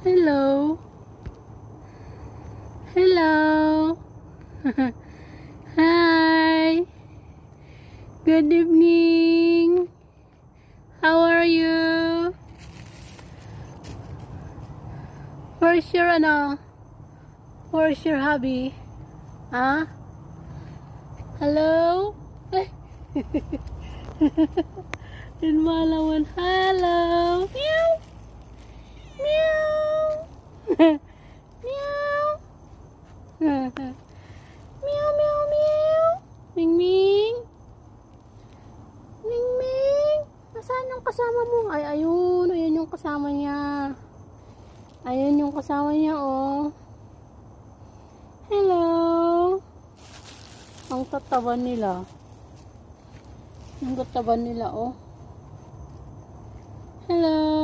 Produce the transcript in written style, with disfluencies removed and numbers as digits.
Hello. Hello. Hi. Good evening. How are you? Where's your Where's your hubby? Huh? Hello? Ay. In Malawan. Hello. Meow. Meow. Meow. Meow, meow, meow. Ming Ming. Ming Ming. Nasaan yung kasama mo? Ay, ayun. Ayun yung kasama niya. Ayun yung kasama niya, oh. Hello. Ang tataba nila. Ang tataba nila, oh. Hello.